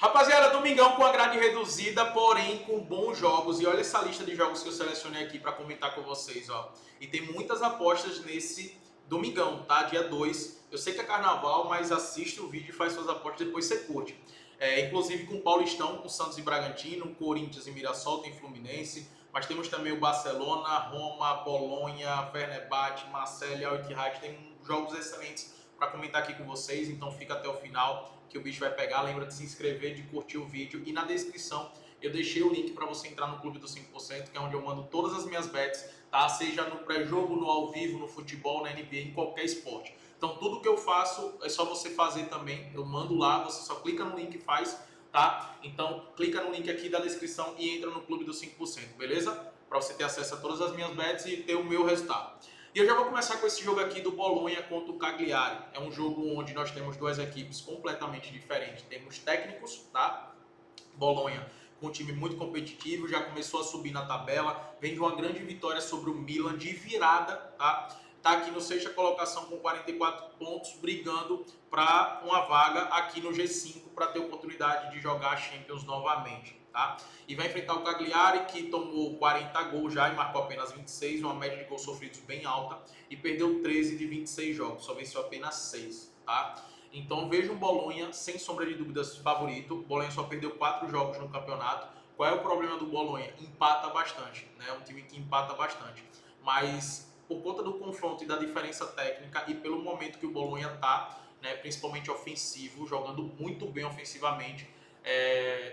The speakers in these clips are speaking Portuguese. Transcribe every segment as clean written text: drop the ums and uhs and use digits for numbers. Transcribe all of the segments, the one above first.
Rapaziada, domingão com a grade reduzida, porém com bons jogos. E olha essa lista de jogos que eu selecionei aqui para comentar com vocês, ó. E tem muitas apostas nesse domingão, tá? Dia 2. Eu sei que é carnaval, mas assiste o vídeo e faz suas apostas, depois você curte. Inclusive com o Paulistão, com Santos e Bragantino, Corinthians e Mirassol, tem Fluminense. Mas temos também o Barcelona, Roma, Bolonha, Fenerbahçe, Marseille, Al-Ittihad. Tem jogos excelentes para comentar aqui com vocês, então fica até o final que o bicho vai pegar. Lembra de se inscrever, de curtir o vídeo, e na descrição eu deixei o link para você entrar no Clube dos 5%, que é onde eu mando todas as minhas bets, tá? Seja no pré-jogo, no ao vivo, no futebol, na NBA, em qualquer esporte. Então tudo que eu faço é só você fazer também, eu mando lá, você só clica no link e faz, tá? Então clica no link aqui da descrição e entra no Clube dos 5%, beleza? Para você ter acesso a todas as minhas bets e ter o meu resultado. E eu já vou começar com esse jogo aqui do Bolonha contra o Cagliari. É um jogo onde nós temos duas equipes completamente diferentes. Temos técnicos, tá? Bolonha com um time muito competitivo, já começou a subir na tabela, vem de uma grande vitória sobre o Milan de virada, tá? Tá aqui no sexta colocação com 44 pontos, brigando para uma vaga aqui no G5 para ter oportunidade de jogar a Champions novamente. Tá? E vai enfrentar o Cagliari, que tomou 40 gols já e marcou apenas 26, uma média de gols sofridos bem alta, e perdeu 13 de 26 jogos, só venceu apenas 6. Tá? Então vejo o Bolonha, sem sombra de dúvidas, favorito. O Bolonha só perdeu 4 jogos no campeonato. Qual é o problema do Bolonha? Empata bastante, né? É um time que empata bastante. Mas por conta do confronto e da diferença técnica e pelo momento que o Bolonha tá, né, principalmente ofensivo, jogando muito bem ofensivamente,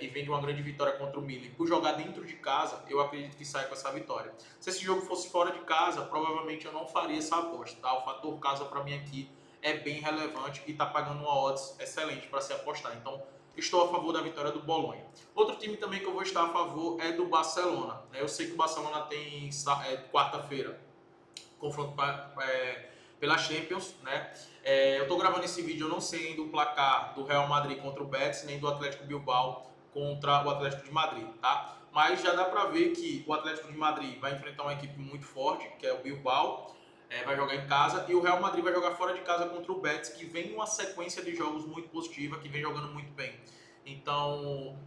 e vem de uma grande vitória contra o Milan. Por jogar dentro de casa, eu acredito que sai com essa vitória. Se esse jogo fosse fora de casa, provavelmente eu não faria essa aposta, tá? O fator casa para mim aqui é bem relevante e está pagando uma odds excelente para se apostar. Então, estou a favor da vitória do Bolonha. Outro time também que eu vou estar a favor é do Barcelona. Eu sei que o Barcelona tem quarta-feira confronto pela Champions, né? Eu estou gravando esse vídeo, eu não sei ainda o placar do Real Madrid contra o Betis, nem do Atlético Bilbao contra o Atlético de Madrid, tá? Mas já dá para ver que o Atlético de Madrid vai enfrentar uma equipe muito forte, que é o Bilbao, vai jogar em casa, e o Real Madrid vai jogar fora de casa contra o Betis, que vem uma sequência de jogos muito positiva, que vem jogando muito bem. Então,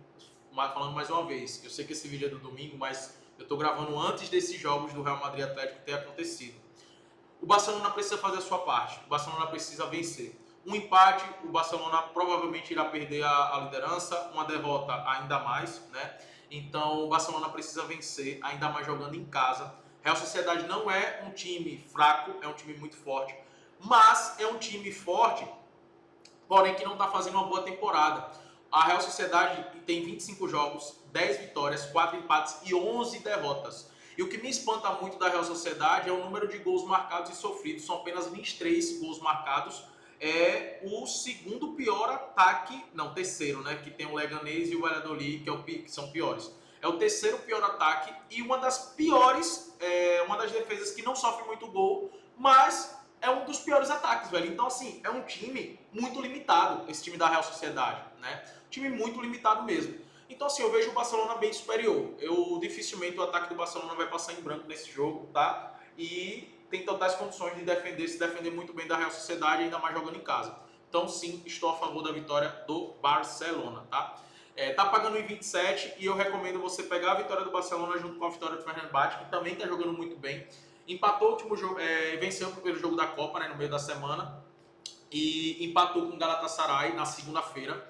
falando mais uma vez, eu sei que esse vídeo é do domingo, mas eu estou gravando antes desses jogos do Real Madrid Atlético ter acontecido. O Barcelona precisa fazer a sua parte, o Barcelona precisa vencer. Um empate, o Barcelona provavelmente irá perder a liderança, uma derrota ainda mais, né? Então o Barcelona precisa vencer, ainda mais jogando em casa. Real Sociedade não é um time fraco, é um time muito forte, mas é um time forte, porém que não está fazendo uma boa temporada. A Real Sociedade tem 25 jogos, 10 vitórias, 4 empates e 11 derrotas. E o que me espanta muito da Real Sociedade é o número de gols marcados e sofridos. São apenas 23 gols marcados. É o segundo pior ataque, não, terceiro, né? Que tem o Leganés e o Valladolid, que são piores. É o terceiro pior ataque e uma das piores, uma das defesas que não sofre muito gol, mas é um dos piores ataques, velho. Então, assim, é um time muito limitado, esse time da Real Sociedade, né? Time muito limitado mesmo. Então, assim, eu vejo o Barcelona bem superior. Dificilmente o ataque do Barcelona vai passar em branco nesse jogo, tá? E tem totais condições de se defender muito bem da Real Sociedade, ainda mais jogando em casa. Então, sim, estou a favor da vitória do Barcelona, tá? Tá pagando em 27 e eu recomendo você pegar a vitória do Barcelona junto com a vitória do Fenerbahçe, que também está jogando muito bem. Empatou o último jogo, venceu o primeiro jogo da Copa, né, no meio da semana, e empatou com o Galatasaray na segunda-feira.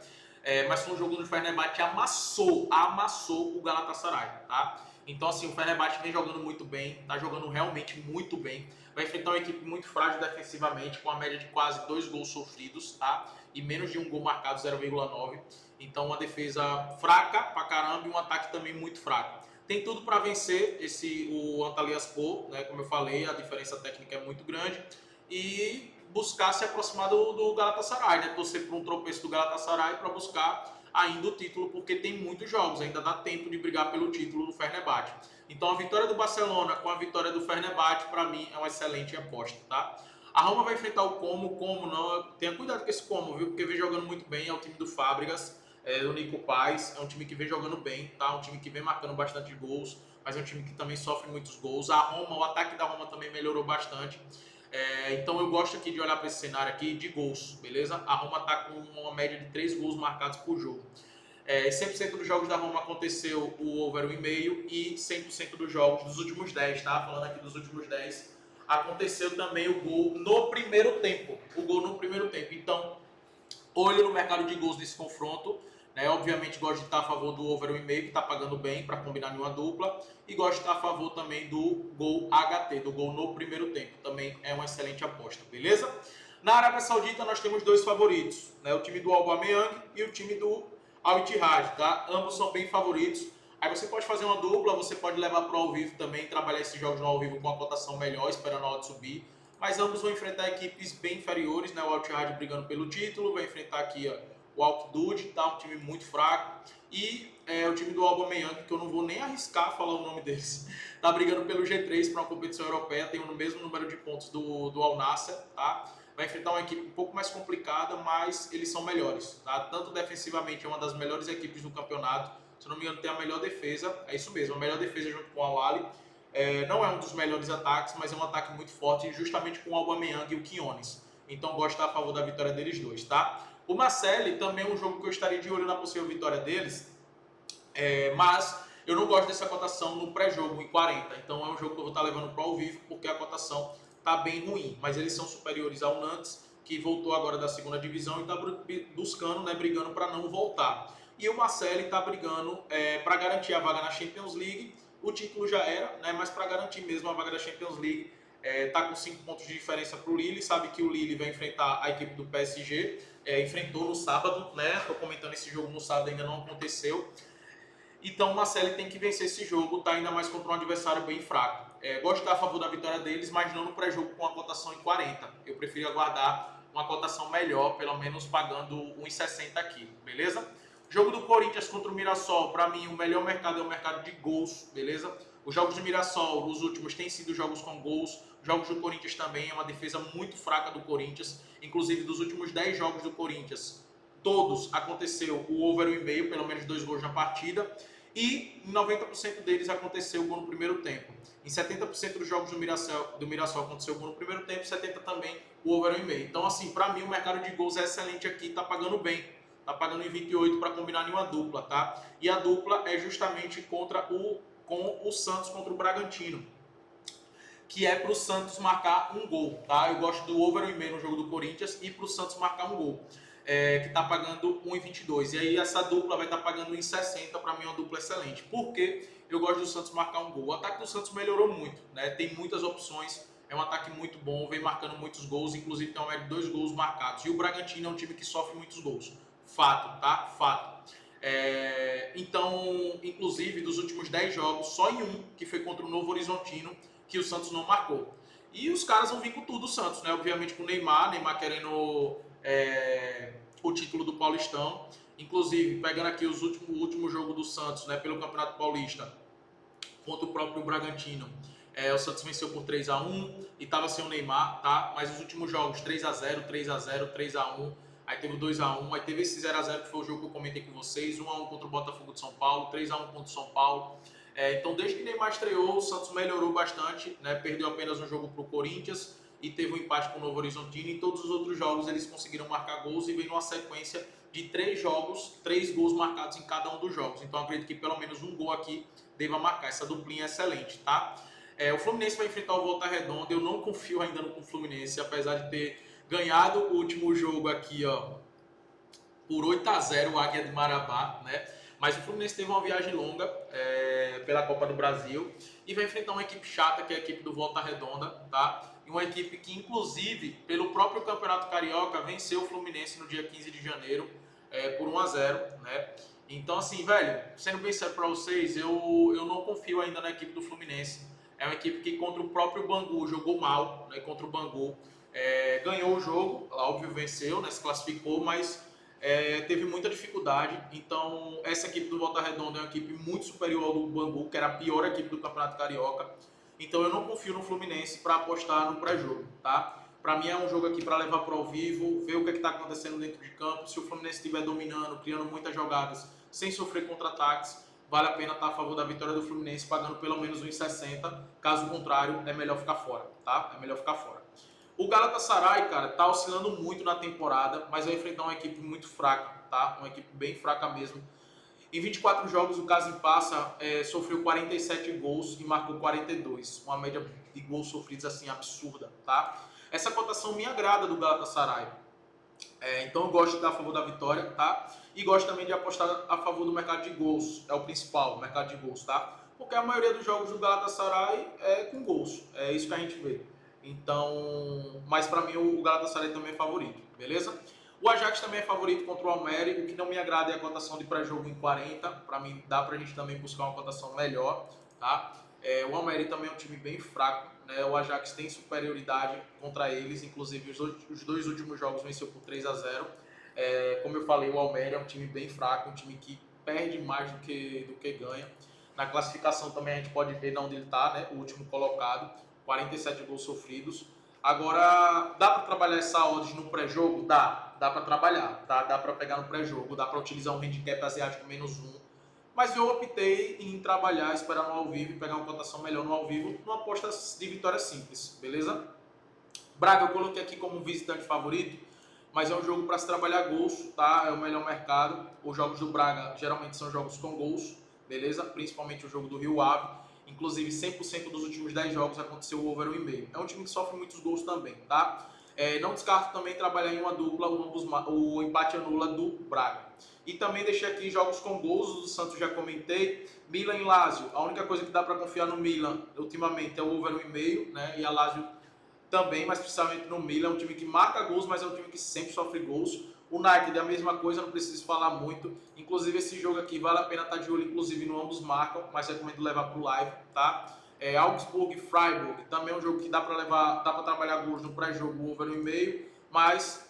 Mas foi um jogo onde o Fenerbahçe amassou o Galatasaray, tá? Então, assim, o Fenerbahçe vem jogando muito bem, tá jogando realmente muito bem. Vai enfrentar uma equipe muito frágil defensivamente, com a média de quase 2 gols sofridos, tá? E menos de um gol marcado, 0,9. Então, uma defesa fraca pra caramba e um ataque também muito fraco. Tem tudo para vencer o Antalyaspor, né? Como eu falei, a diferença técnica é muito grande. E buscar se aproximar do Galatasaray, né? Torcer por um tropeço do Galatasaray para buscar ainda o título, porque tem muitos jogos, ainda dá tempo de brigar pelo título do Fenerbahçe. Então a vitória do Barcelona com a vitória do Fenerbahçe, para mim, é uma excelente aposta, tá? A Roma vai enfrentar o Como não, tenha cuidado com esse Como, viu? Porque vem jogando muito bem, é o time do Fábricas, do Nico Paz, é um time que vem jogando bem, tá? Um time que vem marcando bastante gols, mas é um time que também sofre muitos gols. A Roma, o ataque da Roma também melhorou bastante. Então eu gosto aqui de olhar para esse cenário aqui de gols, beleza? A Roma está com uma média de 3 gols marcados por jogo. 100% dos jogos da Roma aconteceu o over 1,5 e 100% dos jogos dos últimos 10, tá? Falando aqui dos últimos 10, aconteceu também o gol no primeiro tempo. O gol no primeiro tempo. Então, olho no mercado de gols desse confronto. Né? Obviamente, gosto de estar a favor do over 1,5, que está pagando bem para combinar em uma dupla. E gosto de estar a favor também do gol HT, do gol no primeiro tempo. Também é uma excelente aposta, beleza? Na Arábia Saudita, nós temos dois favoritos. Né? O time do Aubameyang e o time do Al Ittihad, tá? Ambos são bem favoritos. Aí você pode fazer uma dupla, você pode levar para o ao vivo também, trabalhar esses jogos no ao vivo com a cotação melhor, esperando a odd subir. Mas ambos vão enfrentar equipes bem inferiores, né? O Al Ittihad brigando pelo título, vai enfrentar aqui ó, o Al Qudud, tá? Um time muito fraco. E o time do Aubameyang, que eu não vou nem arriscar falar o nome deles, tá brigando pelo G3 para uma competição europeia, tem o mesmo número de pontos do Al Nassr, tá? Vai enfrentar uma equipe um pouco mais complicada, mas eles são melhores, tá? Tanto defensivamente é uma das melhores equipes do campeonato, se não me engano tem a melhor defesa, é isso mesmo, a melhor defesa junto com o Al Ahly. Não é um dos melhores ataques, mas é um ataque muito forte, justamente com o Aubameyang e o Quinones. Então gosto de estar a favor da vitória deles dois, tá? O Marseille também é um jogo que eu estaria de olho na possível vitória deles, mas eu não gosto dessa cotação no pré-jogo, em 40. Então é um jogo que eu vou estar levando para ao vivo, porque a cotação está bem ruim. Mas eles são superiores ao Nantes, que voltou agora da segunda divisão e está buscando, né, brigando para não voltar. E o Marseille está brigando para garantir a vaga na Champions League. O título já era, né, mas para garantir mesmo a vaga da Champions League, está com 5 pontos de diferença para o Lille. Sabe que o Lille vai enfrentar a equipe do PSG. Enfrentou no sábado, né? Estou comentando esse jogo no sábado, ainda não aconteceu. Então o Marseille tem que vencer esse jogo, tá ainda mais contra um adversário bem fraco. Gosto de estar a favor da vitória deles, mas não no pré-jogo com a cotação em 40. Eu prefiro aguardar uma cotação melhor, pelo menos pagando 1,60 aqui, beleza? Jogo do Corinthians contra o Mirassol, para mim o melhor mercado é o mercado de gols, beleza? Os jogos do Mirassol, os últimos, têm sido jogos com gols. Jogos do Corinthians também, é uma defesa muito fraca do Corinthians. Inclusive, dos últimos 10 jogos do Corinthians, todos aconteceu o over 1,5, pelo menos 2 gols na partida. E em 90% deles aconteceu o gol no primeiro tempo. Em 70% dos jogos do Mirassol aconteceu o gol no primeiro tempo, 70% também o over 1,5. Então, assim, para mim o mercado de gols é excelente aqui, tá pagando bem. Tá pagando em 28 para combinar em uma dupla, tá? E a dupla é justamente com o Santos contra o Bragantino, que é para o Santos marcar um gol, tá? Eu gosto do over 1,5 no jogo do Corinthians e para o Santos marcar um gol, que está pagando 1,22. E aí essa dupla vai estar pagando 1,60, para mim é uma dupla excelente. Porque eu gosto do Santos marcar um gol. O ataque do Santos melhorou muito, né? Tem muitas opções, é um ataque muito bom, vem marcando muitos gols, inclusive tem uma média de 2 gols marcados. E o Bragantino é um time que sofre muitos gols. Fato, tá? Fato. Então, inclusive, dos últimos 10 jogos, só em um, que foi contra o Novo Horizontino, que o Santos não marcou. E os caras vão vir com tudo, o Santos, né? Obviamente com o Neymar querendo o título do Paulistão. Inclusive, pegando aqui o último jogo do Santos, né, pelo Campeonato Paulista, contra o próprio Bragantino. O Santos venceu por 3-1 e estava sem o Neymar, tá? Mas os últimos jogos, 3-0, 3-0, 3-1, aí teve o 2-1, aí teve esse 0-0 que foi o jogo que eu comentei com vocês, 1-1 contra o Botafogo de São Paulo, 3-1 contra o São Paulo. Então, desde que Neymar estreou, o Santos melhorou bastante, né? Perdeu apenas um jogo para o Corinthians e teve um empate com o Novo Horizontino. Em todos os outros jogos eles conseguiram marcar gols e veio numa sequência de 3 jogos, 3 gols marcados em cada um dos jogos. Então, acredito que pelo menos um gol aqui deva marcar. Essa duplinha é excelente, tá? O Fluminense vai enfrentar o Volta Redonda. Eu não confio ainda no Fluminense, apesar de ter ganhado o último jogo aqui, ó, por 8-0 o Águia de Marabá, né? Mas o Fluminense teve uma viagem longa pela Copa do Brasil e vai enfrentar uma equipe chata, que é a equipe do Volta Redonda, tá? E uma equipe que, inclusive, pelo próprio Campeonato Carioca, venceu o Fluminense no dia 15 de janeiro por 1-0, né? Então, assim, velho, sendo bem sério pra vocês, eu não confio ainda na equipe do Fluminense. É uma equipe que contra o próprio Bangu jogou mal, né? Contra o Bangu. Ganhou o jogo, óbvio, venceu, né? Se classificou, mas teve muita dificuldade. Então essa equipe do Volta Redonda é uma equipe muito superior ao do Bangu, que era a pior equipe do Campeonato Carioca. Então eu não confio no Fluminense para apostar no pré-jogo, tá? Para mim é um jogo aqui para levar para ao vivo, ver o que está acontecendo dentro de campo. Se o Fluminense estiver dominando, criando muitas jogadas, sem sofrer contra-ataques, vale a pena estar a favor da vitória do Fluminense, pagando pelo menos 1,60. Caso contrário, é melhor ficar fora, tá? É melhor ficar fora. O Galatasaray, cara, tá oscilando muito na temporada, mas vai enfrentar uma equipe muito fraca, tá? Uma equipe bem fraca mesmo. Em 24 jogos, o Casim Passa sofreu 47 gols e marcou 42. Uma média de gols sofridos assim absurda, tá? Essa cotação me agrada do Galatasaray. Então eu gosto de dar a favor da vitória, tá? E gosto também de apostar a favor do mercado de gols. É o principal, o mercado de gols, tá? Porque a maioria dos jogos do Galatasaray é com gols. É isso que a gente vê. Então, mas para mim o Galatasaray também é favorito, beleza? O Ajax também é favorito contra o Almeria. O que não me agrada é a cotação de pré-jogo em 40. Para mim, dá pra gente também buscar uma cotação melhor, tá? O Almeria também é um time bem fraco, né? O Ajax tem superioridade contra eles. Inclusive, os dois últimos jogos venceu por 3-0. Como eu falei, o Almeria é um time bem fraco, um time que perde mais do que ganha. Na classificação também a gente pode ver de onde ele está, né? O último colocado, 47 gols sofridos. Agora, dá para trabalhar essa odds no pré-jogo? Dá para trabalhar, tá? Dá para pegar no pré-jogo, dá para utilizar um handicap asiático -1. Mas eu optei em trabalhar, esperar no ao vivo e pegar uma cotação melhor no ao vivo, numa aposta de vitória simples, beleza? Braga eu coloquei aqui como visitante favorito, mas é um jogo para se trabalhar gols, tá? É o melhor mercado. Os jogos do Braga geralmente são jogos com gols, beleza? Principalmente o jogo do Rio Ave. Inclusive, 100% dos últimos 10 jogos aconteceu o over 1,5. É um time que sofre muitos gols também, tá? Não descarto também trabalhar em uma dupla, o empate anula do Braga. E também deixei aqui jogos com gols, o do Santos já comentei. Milan e Lazio, a única coisa que dá para confiar no Milan ultimamente é o over 1,5, né? E a Lazio também, mas principalmente no Milan, é um time que marca gols, mas é um time que sempre sofre gols. O United é a mesma coisa, não preciso falar muito. Inclusive, esse jogo aqui vale a pena estar de olho, inclusive no ambos marcam, mas recomendo levar para o live, tá? Augsburg e Freiburg, também é um jogo que dá para trabalhar gols no pré-jogo, over 1,5, mas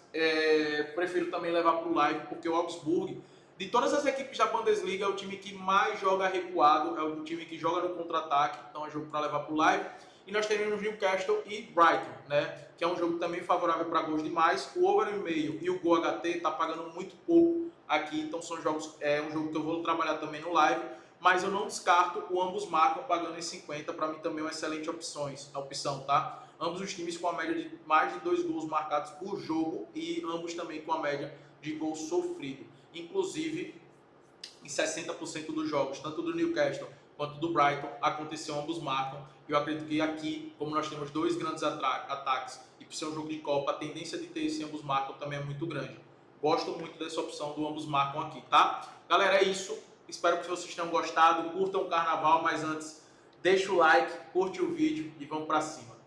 prefiro também levar para o live, porque o Augsburg, de todas as equipes da Bundesliga, é o time que mais joga recuado, é o time que joga no contra-ataque, então é jogo para levar para o live. E nós teremos Newcastle e Brighton, né? Que é um jogo também favorável para gols demais. O over 1,5 e o Gol HT está pagando muito pouco aqui, então são jogos, um jogo que eu vou trabalhar também no live, mas eu não descarto o ambos marcam pagando em 50, para mim também é uma excelente opção, tá? Ambos os times com a média de mais de 2 gols marcados por jogo e ambos também com a média de gol sofrido. Inclusive, em 60% dos jogos, tanto do Newcastle quanto do Brighton, aconteceu ambos marcam. Eu acredito que aqui, como nós temos dois grandes ataques e por ser um jogo de Copa, a tendência de ter esse ambos marcam também é muito grande. Gosto muito dessa opção do ambos marcam aqui, tá? Galera, é isso. Espero que vocês tenham gostado. Curtam o carnaval, mas antes, deixa o like, curte o vídeo e vamos pra cima.